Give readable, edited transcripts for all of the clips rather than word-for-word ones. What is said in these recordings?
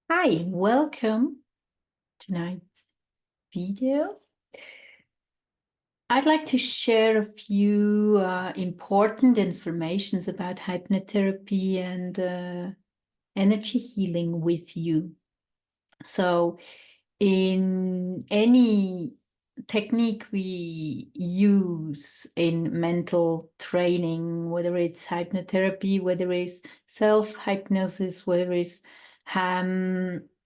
Hi, welcome to tonight's video. I'd like to share a few important informations about hypnotherapy and energy healing with you. So, in any technique we use in mental training, whether it's hypnotherapy, whether it's self-hypnosis, whether it's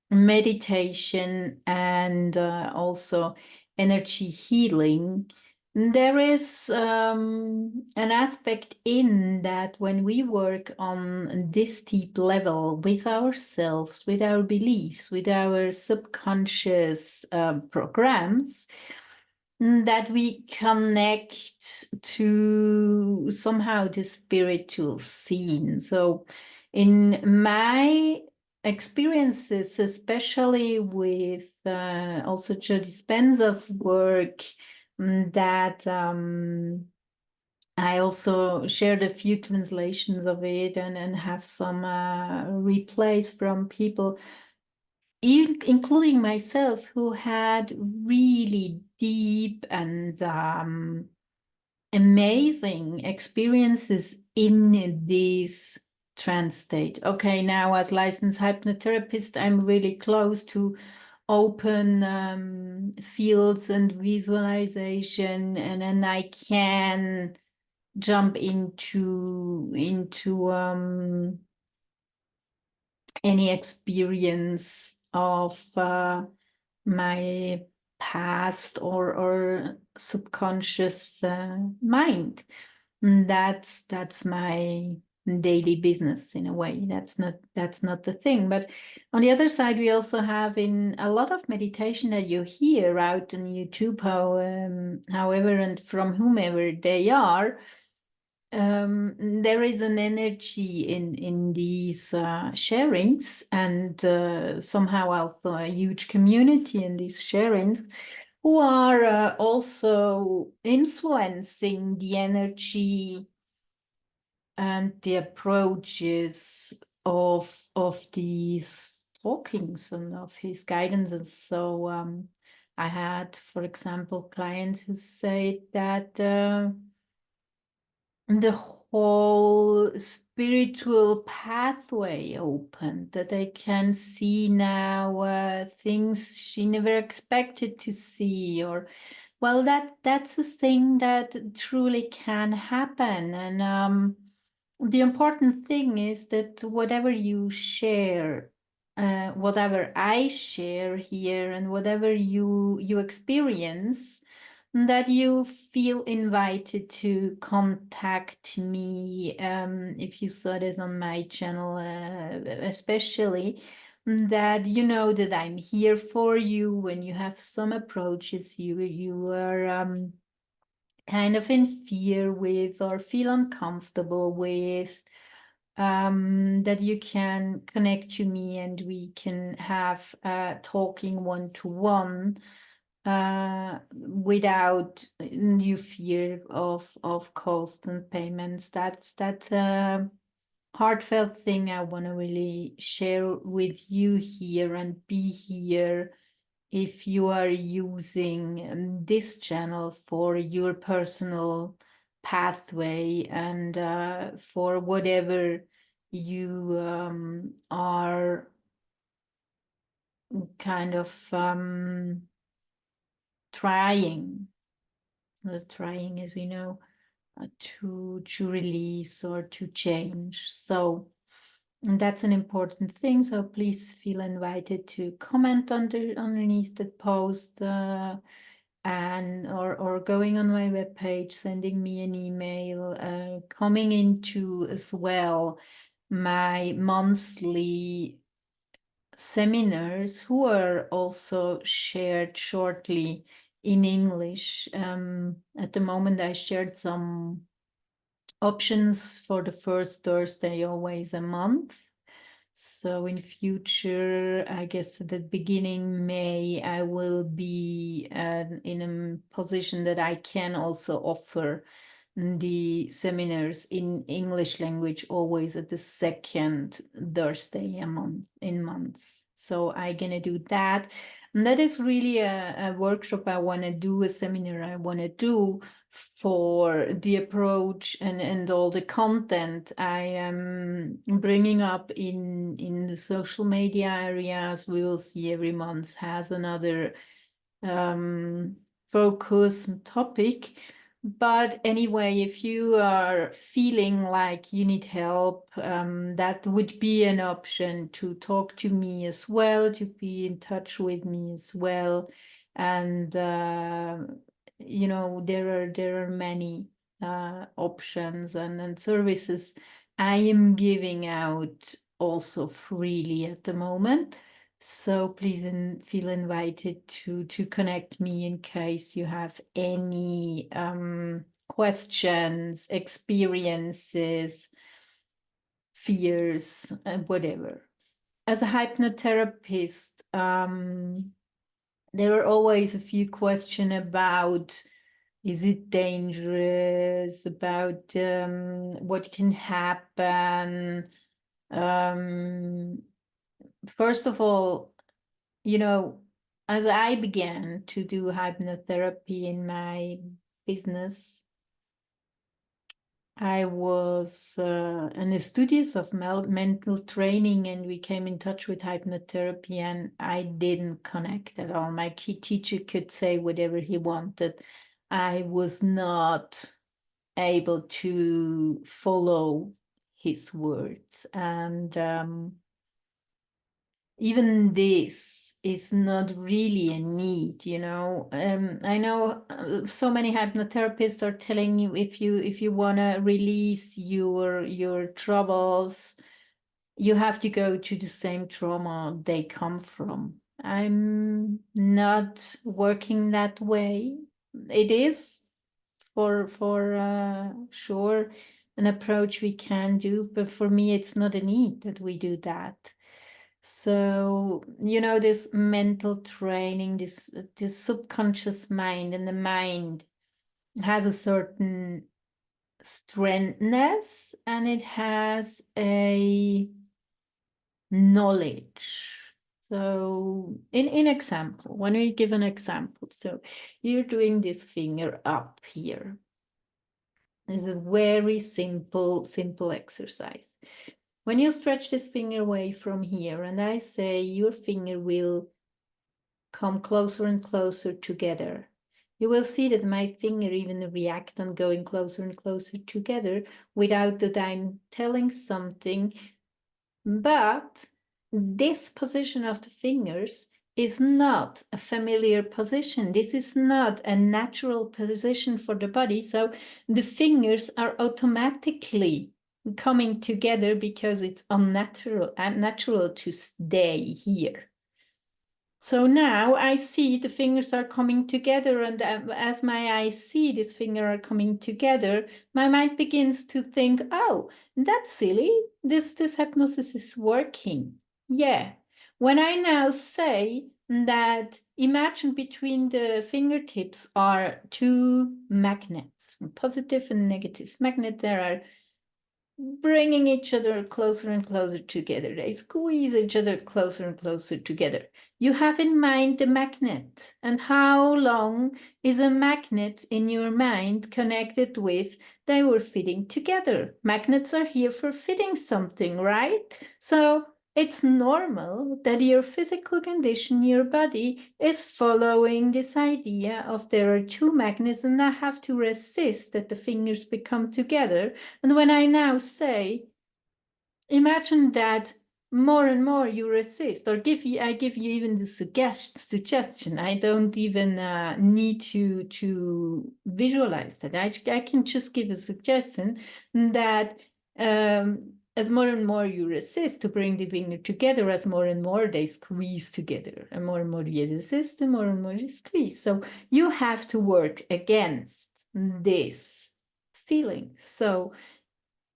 meditation, and also energy healing, there is an aspect in that when we work on this deep level with ourselves, with our beliefs, with our subconscious programs, that we connect to somehow the spiritual scene. So, in my experiences, especially with also Joe Dispenza's work, that I also shared a few translations of it and have some replays from people, including myself, who had really deep and amazing experiences in this trance state. Okay, now as licensed hypnotherapist, I'm really close to open fields and visualization, and then I can jump into any experience of my past or subconscious mind. That's my daily business in a way. That's not the thing. But on the other side, we also have in a lot of meditation that you hear out on YouTube, however, and from whomever they are. There is an energy in these sharings, and somehow also a huge community in these sharings, who are also influencing the energy and the approaches of these talkings and of his guidances. So I had, for example, clients who say that the whole spiritual pathway opened, that I can see now things she never expected to see, or well, that's a thing that truly can happen. And the important thing is that whatever you share, whatever I share here, and whatever you experience, that you feel invited to contact me, if you saw this on my channel, especially, that you know that I'm here for you when you have some approaches you are kind of in fear with or feel uncomfortable with, that you can connect to me and we can have talking one-to-one without you fear of cost and payments. That's a heartfelt thing I want to really share with you here and be here if you are using this channel for your personal pathway and for whatever you are kind of trying. It's not trying, as we know, to release or to change. So, and that's an important thing. So please feel invited to comment underneath the post, and or going on my webpage, sending me an email, coming into as well my monthly seminars, who are also shared shortly in English. At the moment, I shared some options for the first Thursday, always a month. So in future, I guess at the beginning May, I will be in a position that I can also offer the seminars in English language always at the second Thursday in months. So I'm gonna do that. And that is really a workshop I want to do, a seminar I want to do for the approach and all the content I am bringing up in the social media areas. We will see every month has another focus and topic. But anyway, if you are feeling like you need help, that would be an option to talk to me as well, to be in touch with me as well. And you know, there are many options and services I am giving out also freely at the moment. So please feel invited to connect me in case you have any questions, experiences, fears, whatever. As a hypnotherapist, there are always a few questions about, is it dangerous, about what can happen. First of all, you know, as I began to do hypnotherapy in my business, I was in the studios of mental training, and we came in touch with hypnotherapy, and I didn't connect at all. My key teacher could say whatever he wanted. I was not able to follow his words. And even this is not really a need, you know. I know so many hypnotherapists are telling you, if you want to release your troubles, you have to go to the same trauma they come from. I'm not working that way. It is for sure an approach we can do, but for me it's not a need that we do that. So, you know, this mental training, this subconscious mind, and the mind has a certain strengthness, and it has a knowledge. So in example, when we give an example, so you're doing this finger up here. This is a very simple exercise. When you stretch this finger away from here, and I say your finger will come closer and closer together, you will see that my finger even react on going closer and closer together without that I'm telling something. But this position of the fingers is not a familiar position. This is not a natural position for the body. So the fingers are automatically coming together because it's unnatural to stay here. So now I see the fingers are coming together, and as my eyes see this finger are coming together, my mind begins to think, oh, that's silly. This hypnosis is working. Yeah. When I now say that, imagine between the fingertips are two magnets, positive and negative magnet. There are bringing each other closer and closer together. They squeeze each other closer and closer together. You have in mind the magnet, and how long is a magnet in your mind connected with? They were fitting together. Magnets are here for fitting something, right? So it's normal that your physical condition, your body, is following this idea of there are two magnets and I have to resist that the fingers become together. And when I now say, imagine that more and more you resist, or I give you even the suggestion. I don't even need to visualize that. I can just give a suggestion that as more and more you resist to bring the finger together, as more and more they squeeze together, and more you resist, and more you squeeze. So you have to work against this feeling. So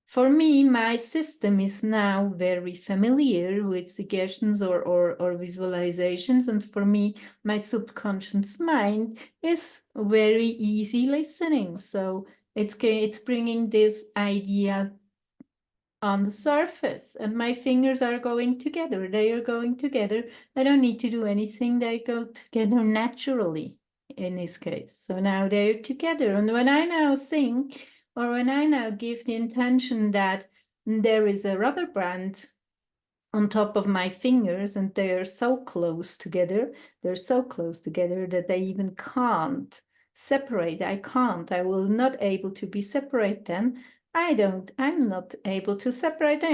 for me, my system is now very familiar with suggestions or visualizations. And for me, my subconscious mind is very easy listening. So It's bringing this idea on the surface, and my fingers are going together. They are going together. I don't need to do anything. They go together naturally in this case. So now they're together. And when I now think, or when I now give the intention that there is a rubber band on top of my fingers and they're so close together, that they even can't separate. I will not able to be separate then. I'm not able to separate them.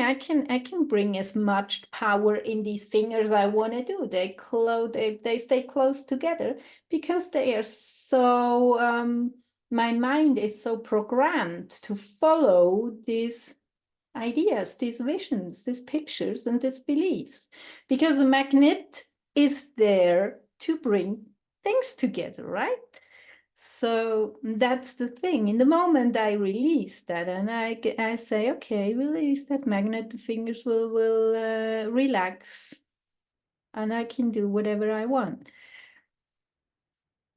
I can bring as much power in these fingers I want to do. They stay close together because they are so my mind is so programmed to follow these ideas, these visions, these pictures, and these beliefs, because a magnet is there to bring things together, right? So that's the thing. In the moment I release that, and I say, okay, release that magnet, the fingers will relax, and I can do whatever I want.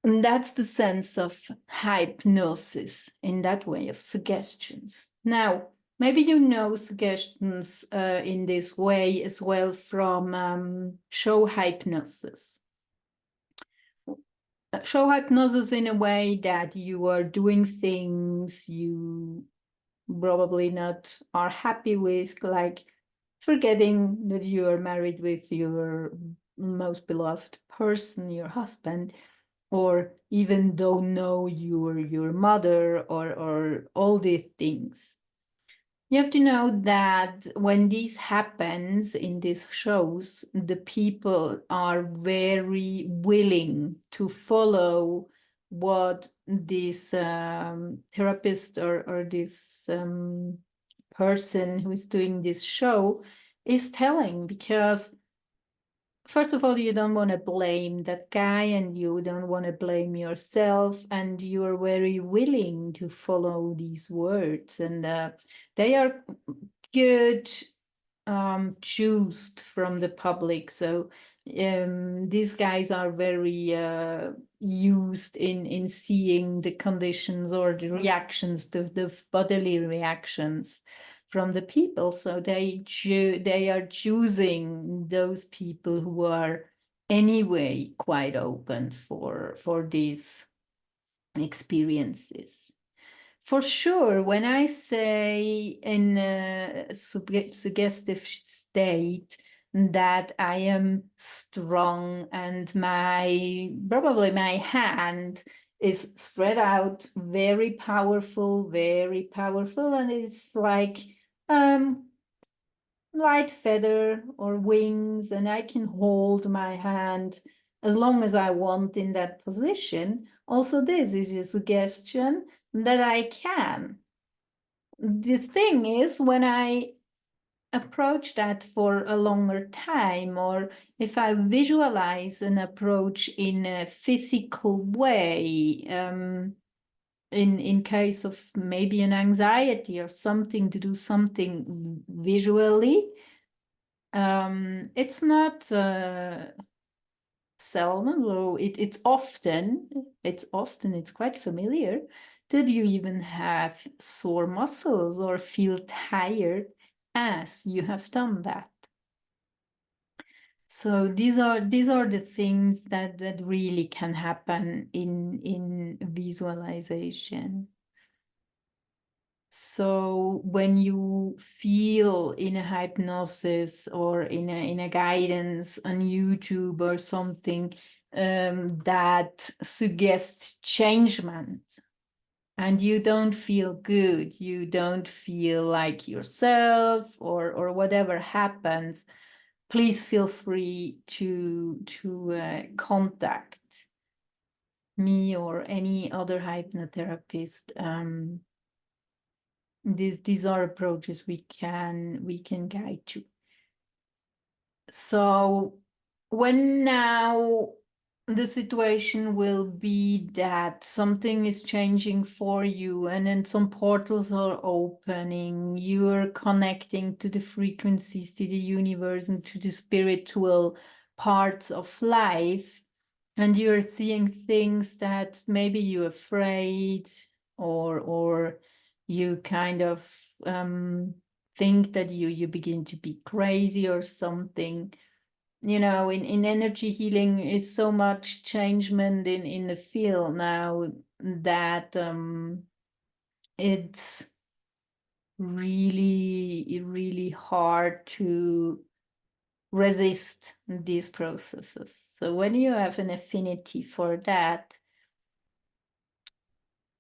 And that's the sense of hypnosis in that way, of suggestions. Now, maybe you know suggestions in this way as well from show hypnosis. Show hypnosis in a way that you are doing things you probably not are happy with, like forgetting that you are married with your most beloved person, your husband, or even don't know your mother, or all these things. You have to know that when this happens in these shows, the people are very willing to follow what this therapist or this person who is doing this show is telling, because first of all, you don't want to blame that guy, and you don't want to blame yourself, and you're very willing to follow these words, and they are good chosen from the public. So these guys are very used in seeing the conditions or the reactions, the bodily reactions from the people. So they are choosing those people who are anyway quite open for these experiences. For sure, when I say in a suggestive state that I am strong and probably my hand is spread out, very powerful, and it's like light feather or wings, and I can hold my hand as long as I want in that position. Also, this is a suggestion that I can. The thing is, when I approach that for a longer time, or if I visualize an approach in a physical way, in case of maybe an anxiety or something, to do something visually, it's not seldom, though it's quite familiar that you even have sore muscles or feel tired as you have done that. So these are the things that really can happen in visualization. So when you feel in a hypnosis or in a guidance on YouTube or something that suggests changement, and you don't feel good, you don't feel like yourself, or whatever happens, please feel free to contact me or any other hypnotherapist. These are approaches we can guide to. So when now the situation will be that something is changing for you, and then some portals are opening, you're connecting to the frequencies, to the universe, and to the spiritual parts of life, and you're seeing things that maybe you're afraid or you kind of think that you begin to be crazy or something. In energy healing is so much changement in the field now that it's really hard to resist these processes. So when you have an affinity for that,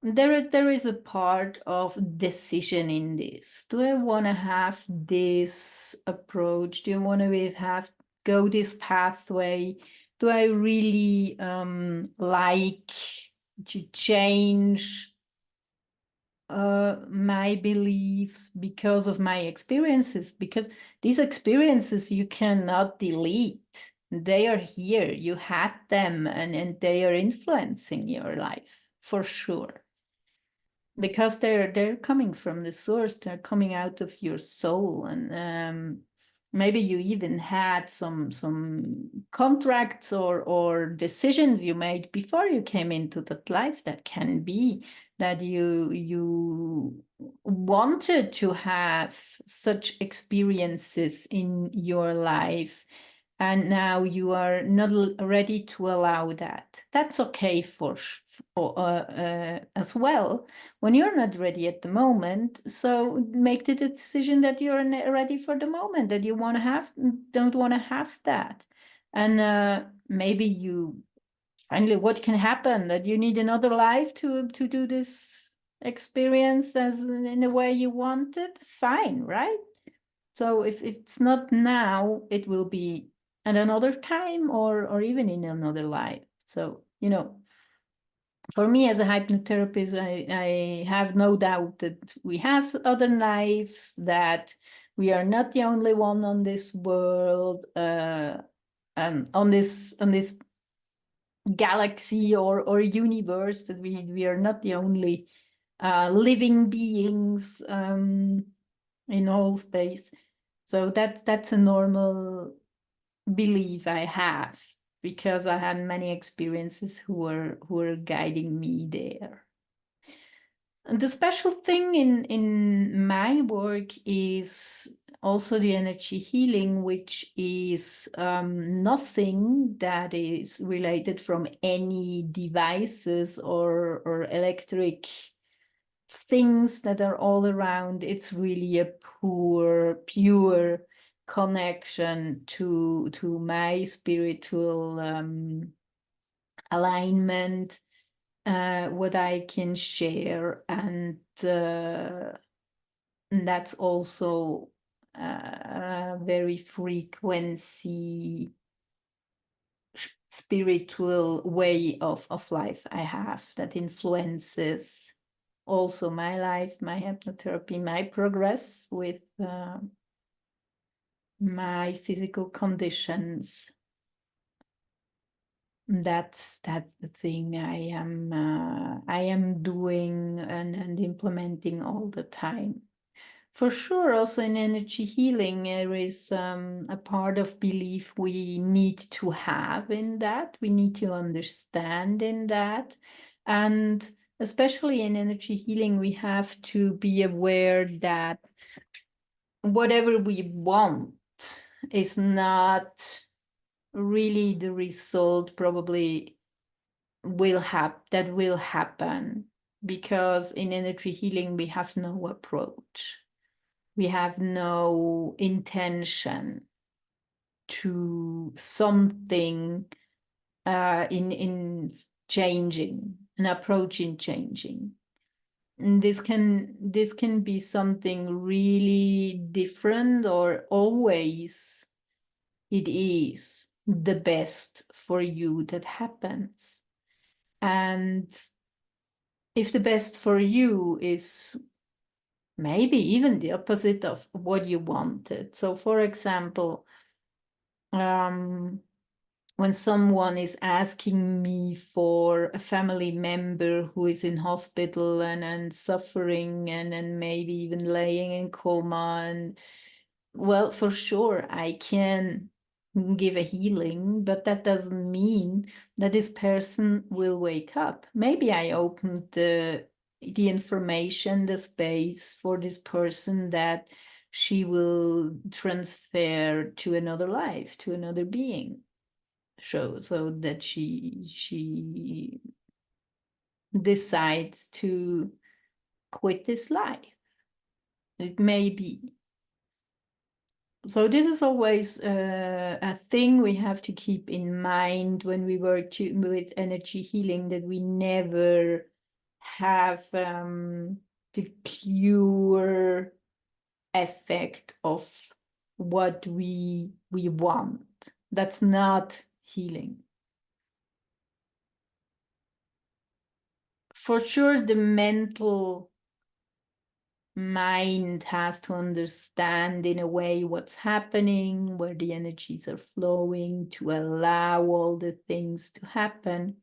there is a part of decision in this. Do I want to have this approach? Do I want to go this pathway? Do I really like to change my beliefs because of my experiences? Because these experiences you cannot delete. They are here. You had them, and they are influencing your life for sure, because they're coming from the source. They're coming out of your soul, and maybe you even had some contracts or decisions you made before you came into that life. That can be that you wanted to have such experiences in your life, and now you are not ready to allow that. That's okay as well, when you're not ready at the moment. So make the decision that you're ready for the moment, that you don't want to have that. And maybe you finally, what can happen, that you need another life to do this experience as in the way you want it. Fine, right? So if it's not now, it will be at another time, or even in another life. So for me as a hypnotherapist, I have no doubt that we have other lives, that we are not the only one on this world, on this galaxy or universe, that we are not the only living beings in all space. So that's a normal belief I have, because I had many experiences who were guiding me there. And the special thing in my work is also the energy healing, which is nothing that is related from any devices or electric things that are all around. It's really a pure connection to my spiritual alignment, what I can share, and that's also a very frequency spiritual way of life I have, that influences also my life, my hypnotherapy, my progress with my physical conditions. That's the thing I am doing and implementing all the time. For sure, also in energy healing, there is a part of belief we need to have in that. We need to understand in that. And especially in energy healing, we have to be aware that whatever we want is not really the result probably that will happen, because in energy healing we have no approach, we have no intention to something in changing, an approach in changing. And this can be something really different, or always it is the best for you that happens. And if the best for you is maybe even the opposite of what you wanted. So for example, when someone is asking me for a family member who is in hospital and suffering and maybe even laying in coma, and well, for sure I can give a healing, but that doesn't mean that this person will wake up. Maybe I opened the the information, the space for this person that she will transfer to another life, to another being. So that she decides to quit this life. It may be. So this is always a thing we have to keep in mind when we work with energy healing, that we never have the pure effect of what we want. That's not healing. For sure, the mental mind has to understand in a way what's happening, where the energies are flowing, to allow all the things to happen.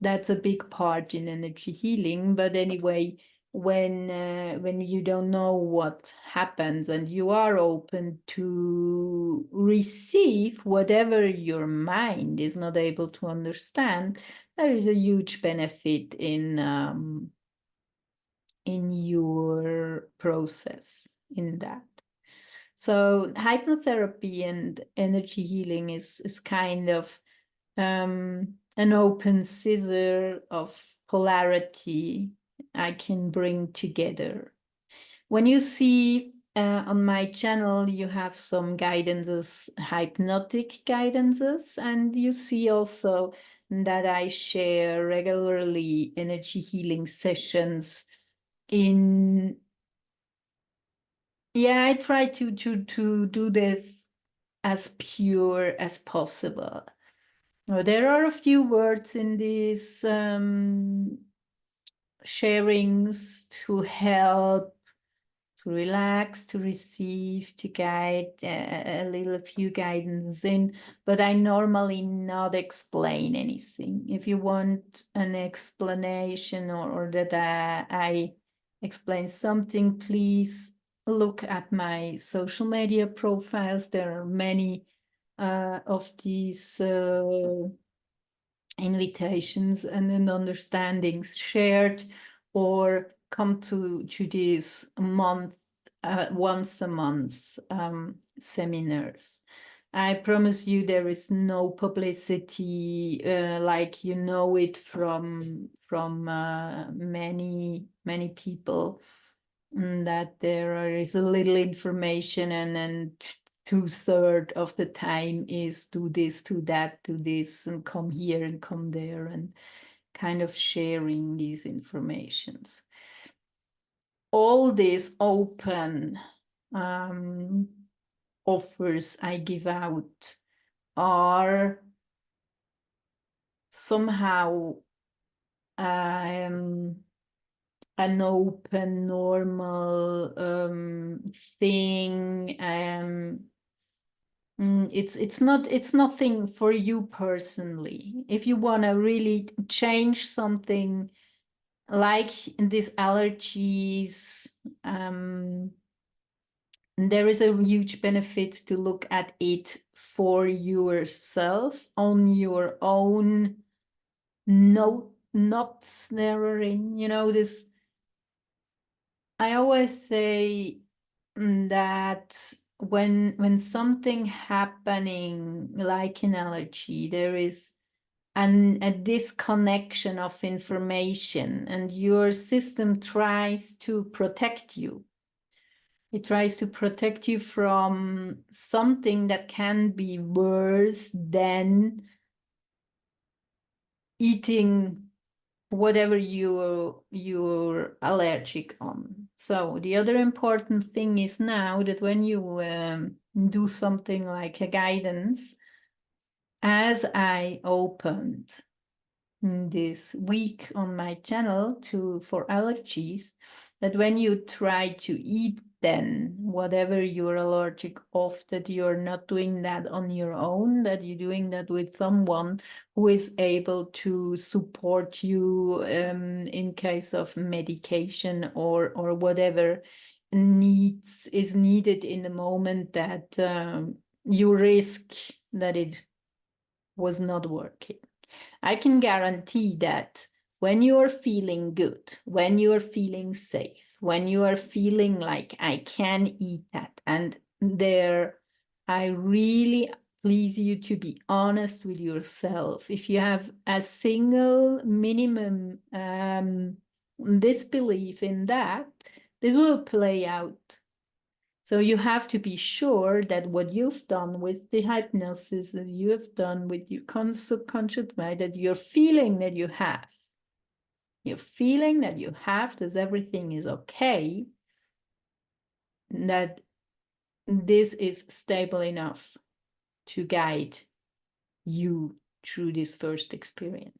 That's a big part in energy healing. But anyway, when you don't know what happens and you are open to receive whatever your mind is not able to understand, there is a huge benefit in your process in that. So hypnotherapy and energy healing is kind of an open scissor of polarity I can bring together. When you see on my channel, you have some guidances, hypnotic guidances, and you see also that I share regularly energy healing sessions in, yeah, I try to do this as pure as possible. There are a few words in these sharings to help, to relax, to receive, to guide, a few guidance in, but I normally not explain anything. If you want an explanation or that I explain something, please look at my social media profiles. There are many of these invitations and understandings shared, or come to these once a month seminars. I promise you there is no publicity like you know it from many people, that there is a little information and then 2/3 of the time is do this, do that, do this, and come here and come there, and kind of sharing these informations. All these open offers I give out are somehow an open, normal thing. It's nothing for you personally. If you want to really change something like these allergies, there is a huge benefit to look at it for yourself on your own. No, not snaring, this. I always say that when something happening like an allergy, there is a disconnection of information, and your system tries to protect you. It tries to protect you from something that can be worse than eating whatever you're allergic on. So the other important thing is now that when you do something like a guidance, as I opened this week on my channel for allergies, that when you try to eat then whatever you're allergic of, that you're not doing that on your own, that you're doing that with someone who is able to support you in case of medication or whatever is needed in the moment that you risk that it was not working. I can guarantee that when you are feeling good, when you are feeling safe, when you are feeling like I can eat that, and there, I really please you to be honest with yourself. If you have a single minimum disbelief in that, this will play out. So you have to be sure that what you've done with the hypnosis, that you have done with your subconscious mind, that you're feeling that you have. You're feeling that you have, that everything is okay, that this is stable enough to guide you through this first experience.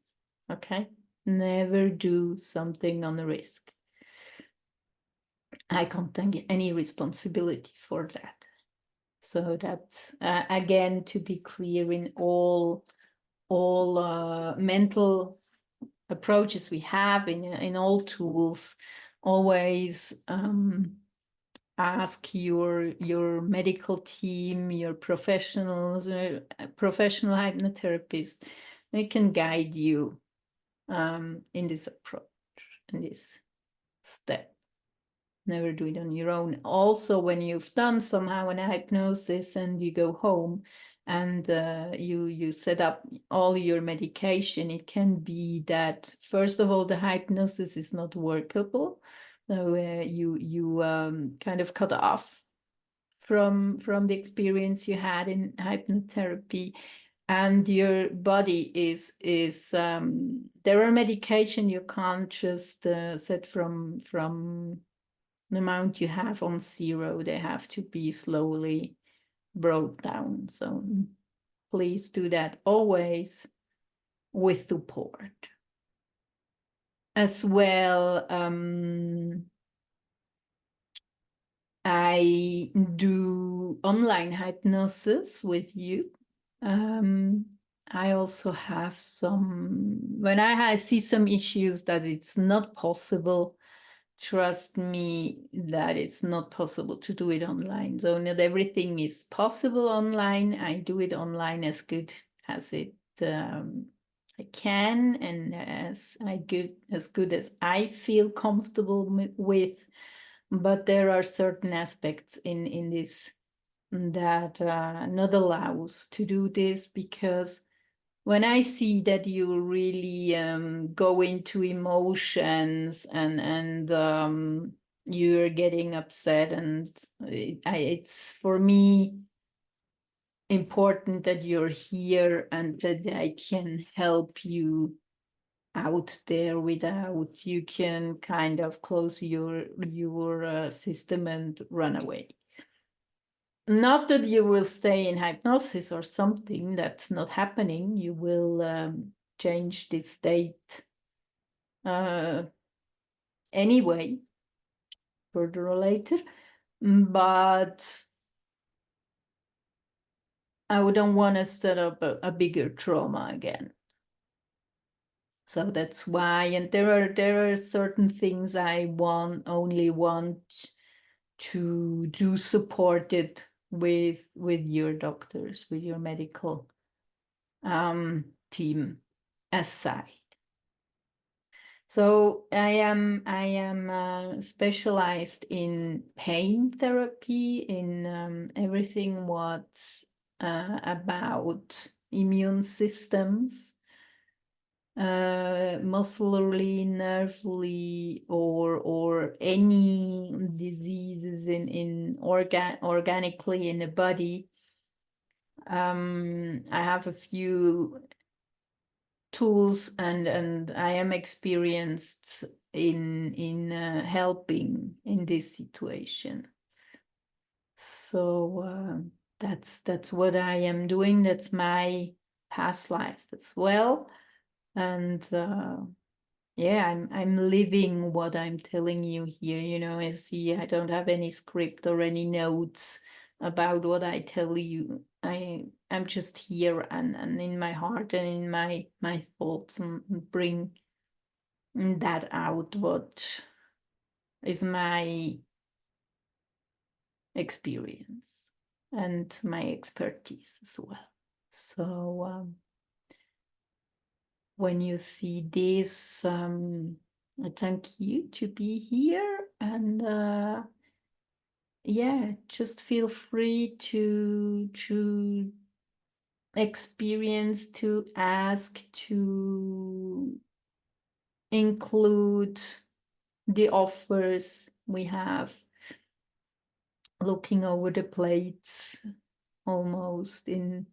Okay? Never do something on a risk. I can't take any responsibility for that. So that, again, to be clear, in all mental approaches we have, in all tools, always ask your medical team, your professionals, professional hypnotherapists. They can guide you in this approach, in this step. Never do it on your own. Also, when you've done somehow an hypnosis and you go home and you set up all your medication, it can be that, first of all, the hypnosis is not workable. So you kind of cut off from the experience you had in hypnotherapy, and your body is there are medication you can't just set from the amount you have on zero. They have to be slowly brought down. So please do that always with support. As well, I do online hypnosis with you. I also have when I see some issues that it's not possible, trust me that it's not possible to do it online. So not everything is possible online. I do it online as good as I can, and as good as I feel comfortable with. But there are certain aspects in this that not allows to do this, because when I see that you really go into emotions and you're getting upset, and it's for me important that you're here and that I can help you out there without you can kind of close your system and run away. Not that you will stay in hypnosis or something, that's not happening. You will change the state anyway, further or later, but I don't want to set up a bigger trauma again. So that's why, and there are certain things I only want to do supported with your doctors, with your medical team aside. So I am specialized in pain therapy, in everything what's about immune systems, muscularly, nervely, or any diseases organically in the body. I have a few tools, and I am experienced in helping in this situation. So that's what I am doing. That's my past life as well. And yeah, I'm living what I'm telling you here. I see I don't have any script or any notes about what I tell you. I'm just here and in my heart and in my thoughts, and bring that out, what is my experience and my expertise as well. So when you see this, I thank you to be here, and yeah, just feel free to experience, to ask, to include the offers we have, looking over the plates almost, in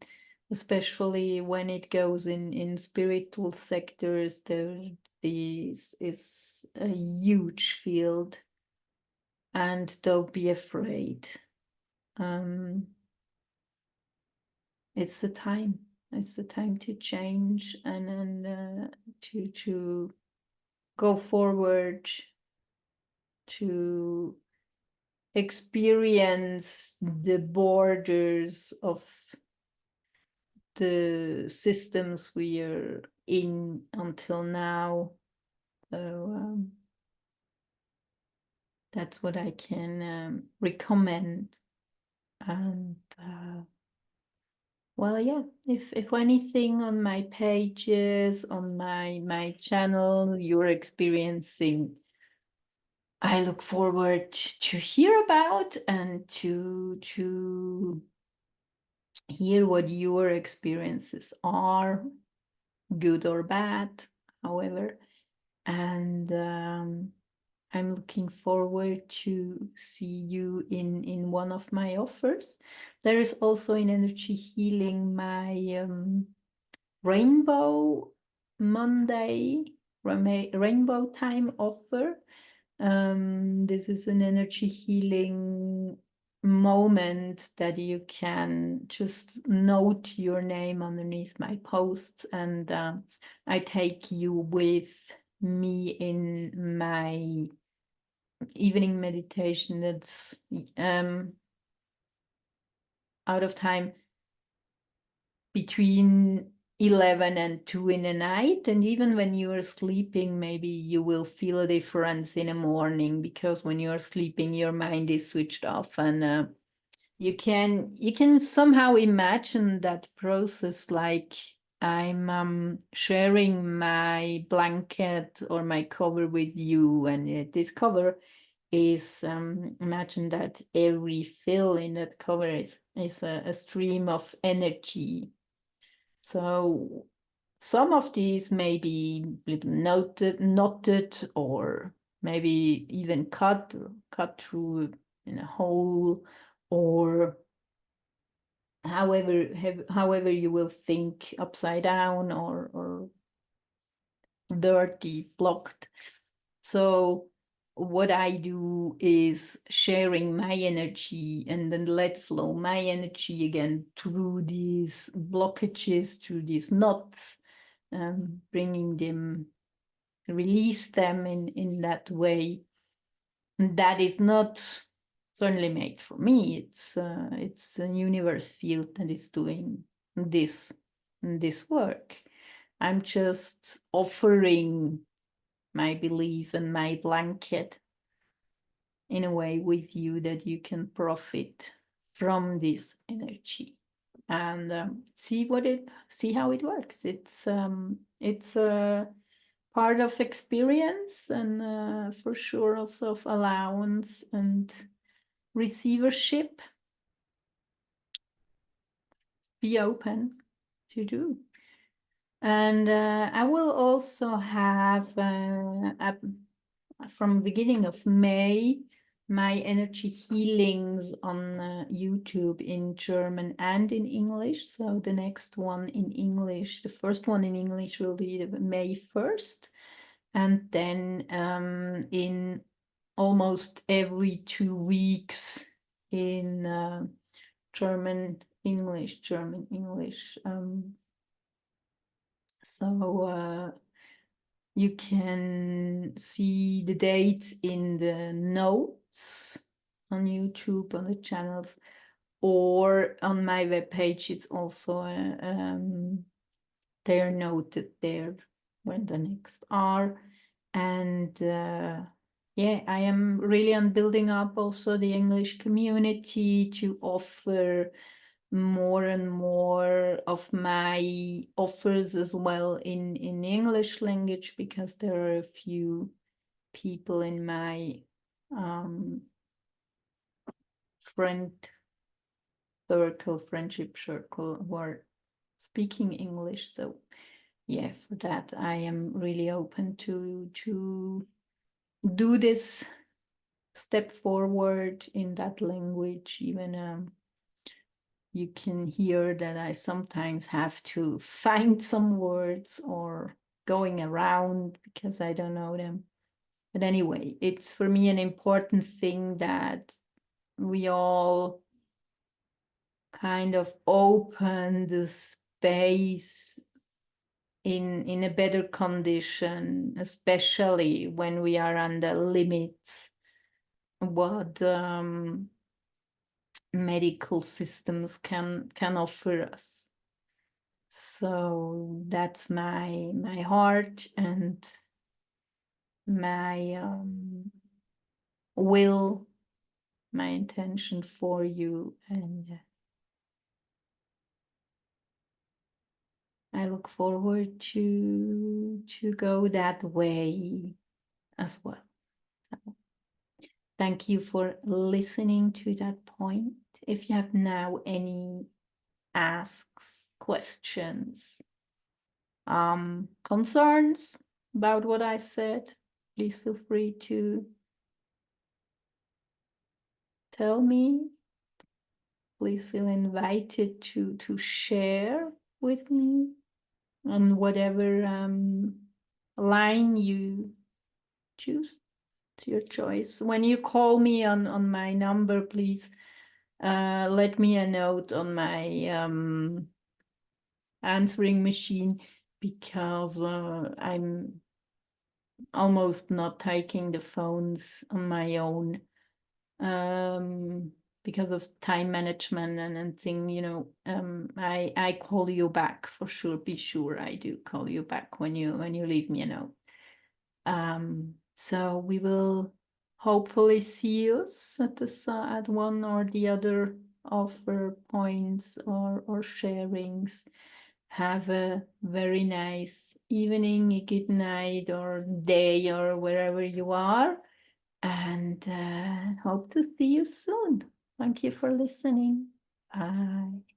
especially when it goes in spiritual sectors. This is a huge field, and don't be afraid. It's the time. It's the time to change and to go forward, to experience the borders of the systems we are in until now. So that's what I can recommend. And well, yeah, if anything on my pages, on my channel you're experiencing, I look forward to hear about and to hear what your experiences are, good or bad, however. And I'm looking forward to see you in one of my offers. There is also in energy healing my Rainbow Monday, Rainbow Time offer. This is an energy healing moment that you can just note your name underneath my posts, and I take you with me in my evening meditation. That's out of time between 11 and 2 in the night, and even when you are sleeping, maybe you will feel a difference in the morning, because when you are sleeping your mind is switched off, and you can somehow imagine that process, like I'm sharing my blanket or my cover with you, and this cover is imagine that every fill in that cover is a stream of energy. So some of these may be knotted, or maybe even cut through in a hole, or however you will think, upside down or dirty, blocked. So what I do is sharing my energy, and then let flow my energy again through these blockages, through these knots, bringing them, release them in that way. That is not certainly made for me. It's a universe field that is doing this work. I'm just offering my belief and my blanket in a way with you that you can profit from this energy, and see how it works. It's a part of experience, and for sure also of allowance and receivership. Be open to do. And I will also have from beginning of May my energy healings on YouTube in German and in English. So the next one in English, the first one in English will be May 1st. And then in almost every 2 weeks in German, English, German, English. So you can see the dates in the notes on YouTube, on the channels, or on my webpage. It's also they're noted there when the next are. And yeah, I am really on building up also the English community to offer more and more of of my offers as well in English language, because there are a few people in my friendship circle who are speaking English. So yeah, for that I am really open to do this step forward in that language. Even you can hear that I sometimes have to find some words or going around because I don't know them. But anyway, it's for me an important thing that we all kind of open the space in a better condition, especially when we are under limits, what medical systems can offer us. So that's my heart and my will, my intention for you, and I look forward to go that way as well. So, thank you for listening to that point. If you have now any asks, questions, concerns about what I said, please feel free to tell me. Please feel invited to share with me on whatever line you choose. It's your choice. When you call me on my number, please let me a note on my answering machine, because I'm almost not taking the phones on my own because of time management and thing, I call you back for sure. Be sure I do call you back when you leave me a note. So we will hopefully see you at one or the other offer points or sharings. Have a very nice evening, a good night or day or wherever you are, and hope to see you soon. Thank you for listening. Bye.